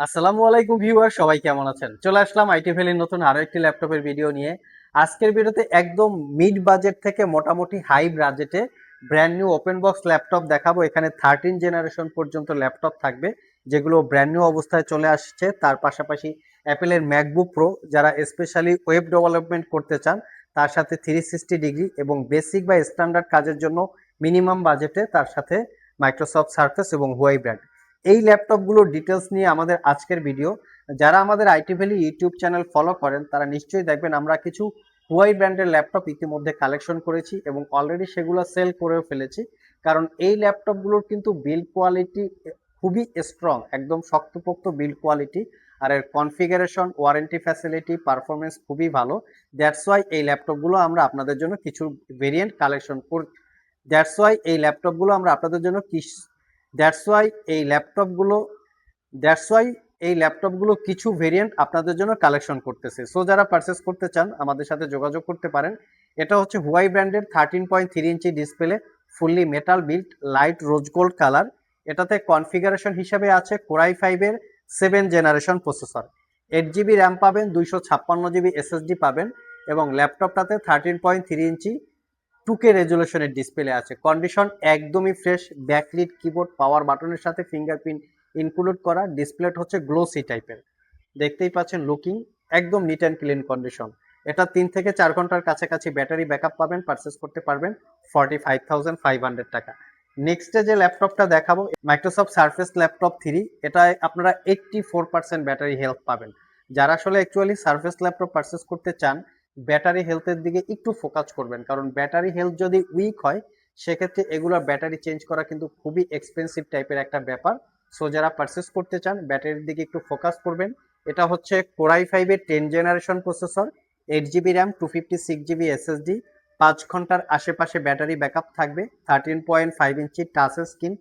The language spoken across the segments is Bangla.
আসসালামু আলাইকুম ভিউয়ার, সবাই কেমন আছেন? চলে আসলাম আইটি ভ্যালির নতুন আরো একটি ল্যাপটপের ভিডিও নিয়ে। আজকের ভিডিওতে একদম মিড বাজেট থেকে মোটামুটি হাই বাজেটে brand new open box laptop দেখাবো। এখানে 13 জেনারেশন পর্যন্ত ল্যাপটপ থাকবে, যেগুলো ব্র্যান্ড নিউ অবস্থায় চলে আসছে। তার পাশাপাশি অ্যাপেলের ম্যাকবুক প্রো, যারা স্পেশালি ওয়েব ডেভেলপমেন্ট করতে চান, তার সাথে 360 ডিগ্রি এবং বেসিক বা স্ট্যান্ডার্ড কাজের জন্য মিনিমাম বাজেটে, তার সাথে মাইক্রোসফট সার্ফেস এবং হুয়াই ব্র্যান্ড। এই ল্যাপটপগুলোর ডিটেলস নিয়ে আমাদের আজকের ভিডিও। যারা আমাদের IT valley YouTube channel follow করেন তারা নিশ্চয়ই দেখবেন আমরা কিছু হুয়াই ব্র্যান্ডের ল্যাপটপ ইতিমধ্যে কালেকশন করেছি এবং অলরেডি সেগুলো সেল করেও ফেলেছি। কারণ এই ল্যাপটপগুলোর কিন্তু বিল্ড কোয়ালিটি খুবই স্ট্রং, একদম শক্তপোক্ত বিল্ড কোয়ালিটি। আর এর কনফিগারেশন, ওয়ারেন্টি ফ্যাসিলিটি, পারফরমেন্স খুবই ভালো। দ্যাটস ওয়াই এই ল্যাপটপগুলো আমরা আপনাদের জন্য কিছু ভেরিয়েন্ট কালেকশন করি। দ্যাটস ওয়াই এই ল্যাপটপগুলো আমরা আপনাদের জন্য দ্যাটস ওয়াই এই ল্যাপটপগুলো দ্যাটস ওয়াই এই ল্যাপটপগুলো কিছু ভেরিয়েন্ট আপনাদের জন্য কালেকশন করতেছে। সো যারা পারচেস করতে চান আমাদের সাথে যোগাযোগ করতে পারেন। এটা হচ্ছে হুয়াই ব্র্যান্ডের 13.3 inch display, fully metal build, light rose gold colour. এটাতে কনফিগারেশন হিসাবে আছে কোরাই 5-এর 7 জেনারেশন প্রসেসর, 8 জিবি র্যাম পাবেন, 256 জিবি এসএসডি পাবেন এবং ল্যাপটপটাতে 13.3 ইঞ্চি 2K রেজুলেশনের ডিসপ্লে আছে। কন্ডিশন একদমই ফ্রেশ, ব্যাকলিট কিবোর্ড, পাওয়ার বাটনের সাথে ফিঙ্গারপ্রিন্ট ইনক্লুড করা। ডিসপ্লেটা হচ্ছে গ্লোসি টাইপের, দেখতেই পাচ্ছেন। লুকিং একদম নিট অ্যান্ড ক্লিন কন্ডিশন। এটা 3 থেকে 4 ঘন্টার কাছাকাছি ব্যাটারি ব্যাকআপ পাবেন। পারচেস করতে পারবেন 45,500 টাকা। নেক্সটে যে ল্যাপটপটা দেখাবো মাইক্রোসফট সার্ফেস ল্যাপটপ 3। এটায় আপনারা 84% ব্যাটারি হেলথ পাবেন। যারা আসলে অ্যাকচুয়ালি সার্ফেস ল্যাপটপ পারচেস করতে চান, ব্যাটারি হেলথের দিকে একটু ফোকাস করবেন, কারণ ব্যাটারি হেলথ যদি উইক হয় সেক্ষেত্রে এগুলো ব্যাটারি চেঞ্জ করা কিন্তু খুবই এক্সপেন্সিভ টাইপের একটা ব্যাপার। সো যারা পারচেস করতে চান ব্যাটারির দিকে একটু ফোকাস করবেন। এটা হচ্ছে কোরাই 5-এর 10 generation processor, 8 GB RAM, 256 GB SSD, 5 ঘন্টার আশেপাশে ব্যাটারি ব্যাকআপ থাকবে। 13.5 inch touch screen,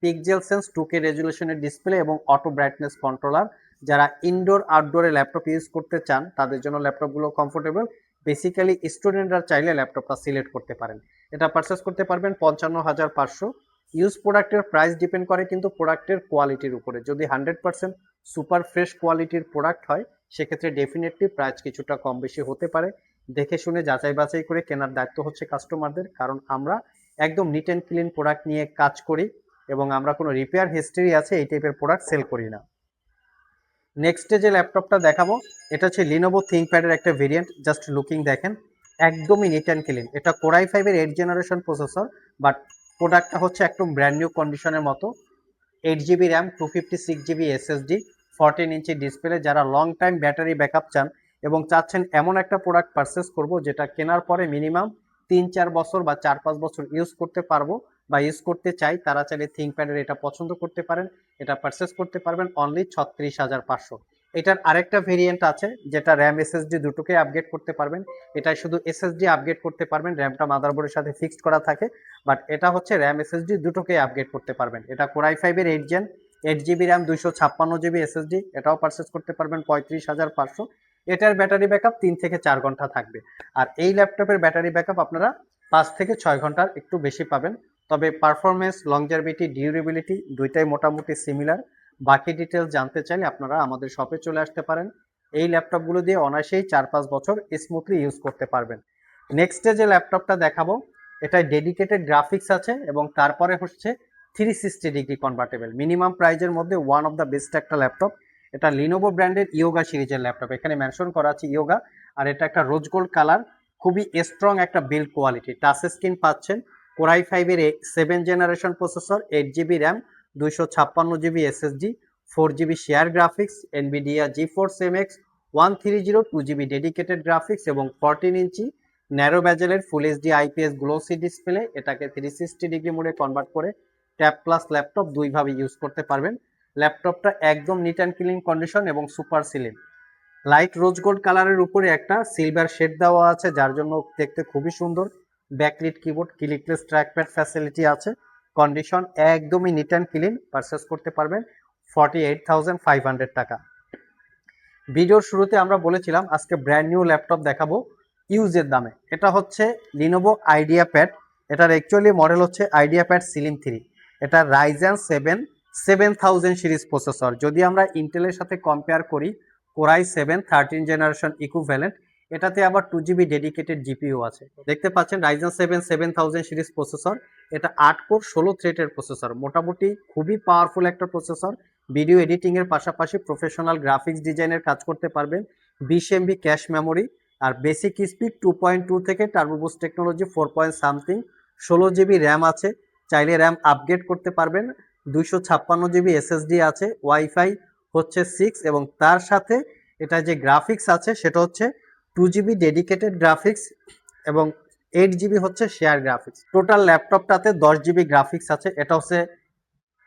pixel sense 2K রেজুলেশনের ডিসপ্লে এবং অটো ব্রাইটনেস কন্ট্রোলার। যারা ইনডোর আউটডোরে ল্যাপটপ ইউজ করতে চান তাদের জন্য ল্যাপটপগুলো কমফোর্টেবল। বেসিক্যালি স্টুডেন্টরা চাইলে ল্যাপটপটা সিলেক্ট করতে পারেন। এটা পারচেস করতে পারবেন 55,500। ইউজ প্রোডাক্টের প্রাইস ডিপেন্ড করে কিন্তু প্রোডাক্টের কোয়ালিটির উপরে। যদি 100% সুপার ফ্রেশ কোয়ালিটির প্রোডাক্ট হয় সেক্ষেত্রে ডেফিনেটলি প্রাইস কিছুটা কম বেশি হতে পারে। দেখে শুনে যাচাই বাছাই করে কেনার দায়িত্ব হচ্ছে কাস্টমারদের, কারণ আমরা একদম নিট অ্যান্ড ক্লিন প্রোডাক্ট নিয়ে কাজ করি এবং আমরা কোনো রিপেয়ার হিস্ট্রি আছে এই টাইপের প্রোডাক্ট সেল করি না। নেক্সটে যে ল্যাপটপটা দেখাবো এটা হচ্ছে লিনোভো থিংকপ্যাডের একটা ভেরিয়েন্ট। জাস্ট লুকিং দেখেন, একদমই নিট অ্যান্ড ক্লিন। এটা কোরাই 5-এর 8 জেনারেশন প্রসেসর, বাট প্রোডাক্টটা হচ্ছে একদম ব্র্যান্ড নিউ কন্ডিশনের মতো। 8 GB RAM, 256 GB SSD, 14 inch display. যারা লং টাইম ব্যাটারি ব্যাকআপ চান এবং চাচ্ছেন এমন একটা প্রোডাক্ট পারচেস করব যেটা কেনার পরে মিনিমাম 3-4 বছর বা 4-5 বছর ইউজ করতে পারবো বা ইউজ করতে চাই, তারা চাইলে থিংকপ্যাডের এটা পছন্দ করতে পারেন। এটা পারচেস করতে পারবেন অনলি 36,500। এটার আরেকটা ভেরিয়েন্ট আছে যেটা র্যাম এসএসডি দুটোকে আপগ্রেড করতে পারবেন। এটাই শুধু এসএসডি আপগ্রেড করতে পারবেন, র্যামটা মাদারবোর্ডের সাথে ফিক্সড করা থাকে। বাট এটা হচ্ছে র্যাম এসএসডি দুটোকেই আপগ্রেড করতে পারবেন। এটা কোরাই 5-এর 8 gen, 8 GB RAM, 256 GB SSD. এটাও পারচেস করতে পারবেন 35,500। এটার ব্যাটারি ব্যাকআপ 3 থেকে 4 ঘন্টা থাকবে। আর এই ল্যাপটপের ব্যাটারি ব্যাকআপ আপনারা 5 থেকে 6 ঘন্টার একটু বেশি পাবেন। তবে পারফরমেন্স, লংজারভিটি, ডিউরেবিলিটি দুইটাই মোটামুটি সিমিলার। বাকি ডিটেলস জানতে চাইলে আপনারা আমাদের শপে চলে আসতে পারেন। এই ল্যাপটপগুলো দিয়ে অনায়াসেই 4-5 বছর স্মুথলি ইউজ করতে পারবেন। নেক্সটে যে ল্যাপটপটা দেখাবো এটায় ডেডিকেটেড গ্রাফিক্স আছে এবং তারপরে হচ্ছে 360 ডিগ্রি কনভার্টেবল। মিনিমাম প্রাইজের মধ্যে ওয়ান অফ দ্য বেস্ট একটা ল্যাপটপ। এটা লিনোভো ব্র্যান্ডের ইয়োগা সিরিজের ল্যাপটপ, এখানে মেনশন করা আছে ইয়োগা। আর এটা একটা রোজ গোল্ড কালার, খুবই স্ট্রং একটা বিল্ড কোয়ালিটি। টাচ স্ক্রিন পাচ্ছেন, কোরাই 5-এর 7 generation processor, 8 GB RAM, 256 GB SSD, 4 GB share graphics, Nvidia GeForce MX 130 2 GB dedicated graphics এবং 14 ইঞ্চি ন্যারো ব্যাজেলের full HD IPS glossy display. এটাকে 360 ডিগ্রি মোডে কনভার্ট করে ট্যাব প্লাস ল্যাপটপ দুইভাবে ইউজ করতে পারবেন। ল্যাপটপটা একদম নিট অ্যান্ড ক্লিন কন্ডিশন এবং super slim. Light rose gold কালারের উপরে একটা সিলভার শেড দেওয়া আছে যার জন্য দেখতে খুবই সুন্দর। Backlit keyboard, clickless trackpad facility আছে। কন্ডিশন একদমই নিট অ্যান্ড ক্লিন। পারচেস করতে পারবেন 48,500 টাকা। ভিডিওর শুরুতে আমরা বলেছিলাম আজকে ব্র্যান্ড নিউ ল্যাপটপ দেখাবো ইউজের দামে। এটা হচ্ছে লিনোভো আইডিয়া প্যাড। এটার অ্যাকচুয়ালি মডেল হচ্ছে আইডিয়া প্যাড সিলিম 3। এটা রাইজেন 7 7000 সিরিজ প্রসেসর। যদি আমরা ইন্টেলের সাথে কম্পেয়ার করি, কোরাই 7 13 জেনারেশন ইকুইভ্যালেন্ট, এটাতে আবার 2GB ডেডিকেটেড জিপিইউ আছে। দেখতে পাচ্ছেন রাইজেন 7 7000 সিরিজ প্রসেসর, এটা 8 কোর 16 থ্রেডের প্রসেসর, মোটামুটি খুবই পাওয়ারফুল একটা প্রসেসর। ভিডিও এডিটিং এর পাশাপাশি প্রফেশনাল গ্রাফিক্স ডিজাইনের কাজ করতে পারবেন। 20 MB ক্যাশ মেমোরি, আর বেসিক স্পিড 2.2 থেকে turbo boost technology 4 point something, 16GB RAM আছে, চাইলে র্যাম আপগ্রেড করতে পারবেন। 256GB এসএসডি আছে, ওয়াইফাই হচ্ছে 6, এবং তার সাথে এটা যে গ্রাফিক্স আছে সেটা হচ্ছে 2GB ডেডিকেটেড গ্রাফিক্স এবং 8GB হচ্ছে শেয়ার গ্রাফিক্স। টোটাল ল্যাপটপটাতে 10GB গ্রাফিক্স আছে। এটা হচ্ছে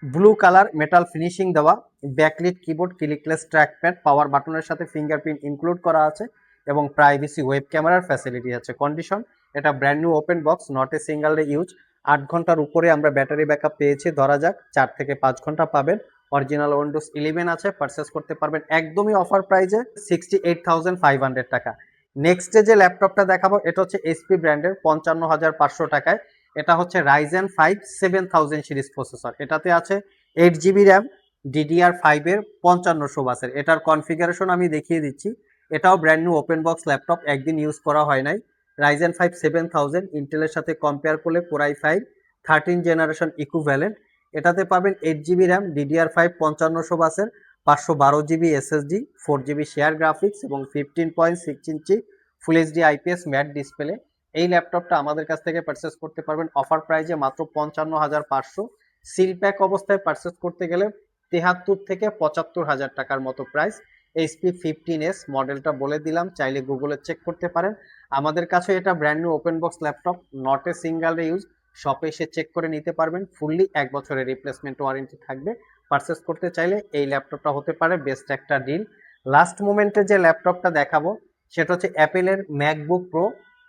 ব্লু কালার মেটাল ফিনিশিং দেওয়া, backlit keyboard, clickless trackpad, power বাটনের সাথে ফিঙ্গারপ্রিন্ট ইনক্লুড করা আছে এবং প্রাইভেসি ওয়েব ক্যামেরার ফ্যাসিলিটি আছে। কন্ডিশন, এটা brand new open box, not a single day use. 8 ঘন্টার উপরে আমরা ব্যাটারি ব্যাকআপ পেয়েছি, ধরা যাক 4 থেকে 5 ঘন্টা পাবেন। অরিজিনাল উইন্ডোজ 11 আছে, পারচেস করতে পারবেন একদমই অফার প্রাইজে 68,500 টাকা। নেক্সটে যে ল্যাপটপটা দেখাবো এটা হচ্ছে এসপি ব্র্যান্ডের 55,500 টাকায়। এটা হচ্ছে রাইজেন 5 7000 সিরিজ প্রসেসর, এটাতে আছে 8GB র্যাম, DDR5 এর 5500 বাসের। এটার কনফিগারেশন আমি দেখিয়ে দিচ্ছি। এটাও brand new open box laptop, একদিন ইউজ করা হয় নাই। রাইজেন 5 7000 ইন্টেলের সাথে কম্পেয়ার করলে কোরাই 5 13 জেনারেশন ইকুইভ্যালেন্ট। এটাতে পাবেন 8GB র্যাম, DDR5 5500 বাসের, 512GB SSD, 4GB share graphics এবং 15.6 inch full HD IPS matte display. এই ল্যাপটপটা আমাদের কাছ থেকে পারচেস করতে পারবেন অফার প্রাইজে মাত্র 55,500। সিল প্যাক অবস্থায় পারচেস করতে গেলে 73 থেকে 75,000 টাকার মতো প্রাইস। এইচপি 15s মডেলটা বলে দিলাম, চাইলে গুগলে চেক করতে পারেন। আমাদের কাছে এটা brand new open box laptop, not a single use. শপে এসে চেক করে নিতে পারবেন, ফুললি 1 বছরের রিপ্লেসমেন্ট ওয়ারেন্টি থাকবে। পারচেস করতে চাইলে এই ল্যাপটপটা হতে পারে বেস্ট একটা ডিল। লাস্ট মোমেন্টে যে ল্যাপটপটা দেখাবো সেটা হচ্ছে অ্যাপেলের ম্যাকবুক প্রো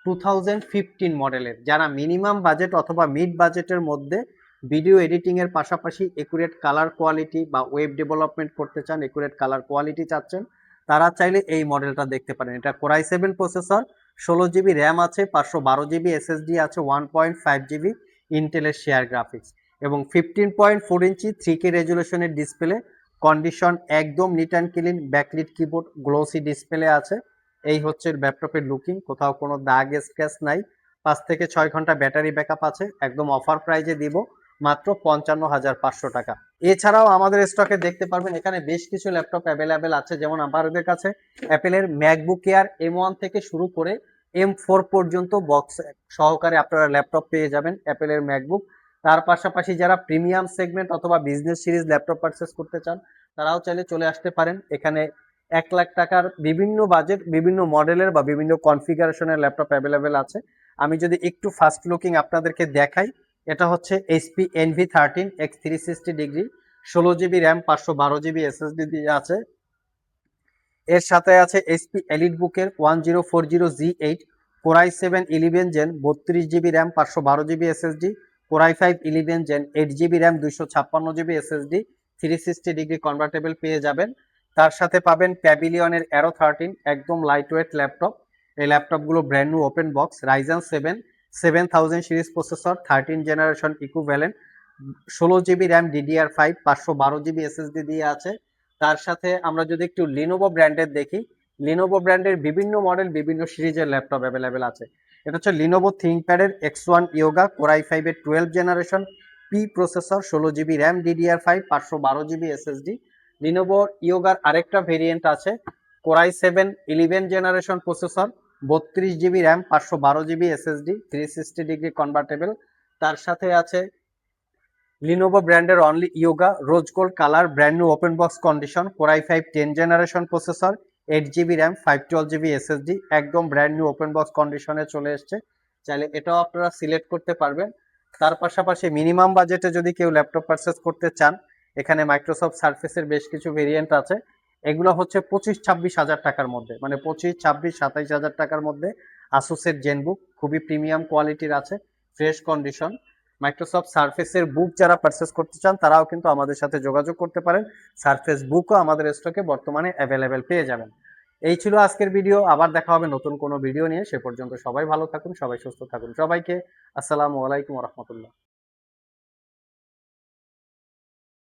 2015 মডেলের। যারা মিনিমাম বাজেট অথবা মিড বাজেটের মধ্যে ভিডিও এডিটিং এর পাশাপাশি একুরেট কালার কোয়ালিটি বা ওয়েব ডেভেলপমেন্ট করতে চান, একুরেট কালার কোয়ালিটি চাচ্ছেন, তারা চাইলে এই মডেলটা দেখতে পারেন। এটা কোরাই 7 প্রসেসর, 16GB র্যাম আছে, 512GB এসএসডি আছে, 1.5GB ইন্টেলের শেয়ার গ্রাফিক্স এবং 15.4 ইঞ্চি 3K রেজুলেশনের ডিসপ্লে। কন্ডিশন একদম neat and clean, backlit keyboard, glossy display আছে। এই হচ্ছে ল্যাপটপের লুকিং, কোথাও কোনো দাগ স্ক্র্যাচ নাই। 5 থেকে 6 ঘন্টা ব্যাটারি ব্যাকআপ আছে। একদম অফার প্রাইজে দিব মাত্র 55,500 টাকা। এছাড়াও আমাদের স্টকে দেখতে পারবেন এখানে বেশ কিছু ল্যাপটপ অ্যাভেলেবেল আছে, যেমন আমাদের কাছে অ্যাপেলের ম্যাকবুক এয়ার M1 থেকে শুরু করে M4 পর্যন্ত বক্স সহকারে আপনারা ল্যাপটপ পেয়ে যাবেন অ্যাপেলের ম্যাকবুক। তার পাশাপাশি যারা প্রিমিয়াম সেগমেন্ট অথবা বিজনেস সিরিজ ল্যাপটপ পারচেস করতে চান তারাও চাইলে চলে আসতে পারেন। এখানে 1 লাখ টাকার বিভিন্ন বাজেট, বিভিন্ন মডেলের বা বিভিন্ন কনফিগারেশনের ল্যাপটপ অ্যাভেলেবেল আছে। আমি যদি একটু ফার্স্ট লুকিং আপনাদেরকে দেখাই, এটা হচ্ছে HP NV13 x360 degree, 16GB RAM, 512GB SSD দিয়ে আছে। এর সাথে আছে এইচপি এলিট বুকের 1040G8 core i 7 11 gen, 32GB RAM, 512GB SSD, core i 5 11 gen, 8GB RAM, 256GB SSD, 360 degree convertible পেয়ে যাবেন। তার সাথে পাবেন প্যাভিলিয়নের অ্যারো 13, একদম লাইট ওয়েট ল্যাপটপ। এই ল্যাপটপগুলো brand new open box, Ryzen 7 7000 series processor, 13 generation equivalent, 16GB RAM, DDR5, 512GB SSD দিয়ে আছে। তার সাথে আমরা যদি একটু লিনোভো ব্র্যান্ডের দেখি, লিনোভো ব্র্যান্ডের বিভিন্ন মডেল বিভিন্ন সিরিজের ল্যাপটপ অ্যাভেলেবেল আছে। এটা হচ্ছে লিনোভো থিঙ্কপ্যাডের X1 ইয়োগা, কোরাই 5 এর 12 generation P processor, 16GB RAM, DDR5, 512GB SSD. Lenovo ইয়োগার আরেকটা ভেরিয়েন্ট আছে, core i 7 11 generation processor, 32GB RAM, 512GB SSD, 360 degree convertible. তার সাথে আছে লিনোভো ব্র্যান্ডের only Yoga rose gold colour, brand new open box condition, core i 5 10 generation processor, 8GB RAM, 512GB SSD, একদম ব্র্যান্ড নিউ ওপেন বক্স কন্ডিশনে চলে এসছে। চাইলে এটাও আপনারা সিলেক্ট করতে পারবেন। তার পাশাপাশি মিনিমাম বাজেটে যদি কেউ ল্যাপটপ পারচেস করতে চান, এখানে মাইক্রোসফট সার্ফেসের বেশ কিছু ভেরিয়েন্ট আছে। এগুলো হচ্ছে 25-26 হাজার টাকার মধ্যে, মানে 25-26-27 হাজার টাকার মধ্যে। আসুসের জেনবুক খুবই প্রিমিয়াম কোয়ালিটির আছে, ফ্রেশ কন্ডিশন। মাইক্রোসফট সার্ফেসের বুক যারা পারচেস করতে চান তারাও কিন্তু আমাদের সাথে যোগাযোগ করতে পারেন। সার্ফেস বুকও আমাদের স্টকে বর্তমানে অ্যাভেলেবেল পেয়ে যাবেন। এই ছিল আজকের ভিডিও, আবার দেখা হবে নতুন কোনো ভিডিও নিয়ে। সে পর্যন্ত সবাই ভালো থাকুন, সবাই সুস্থ থাকুন। সবাইকে আসসালামু আলাইকুম ওয়া রাহমাতুল্লাহ।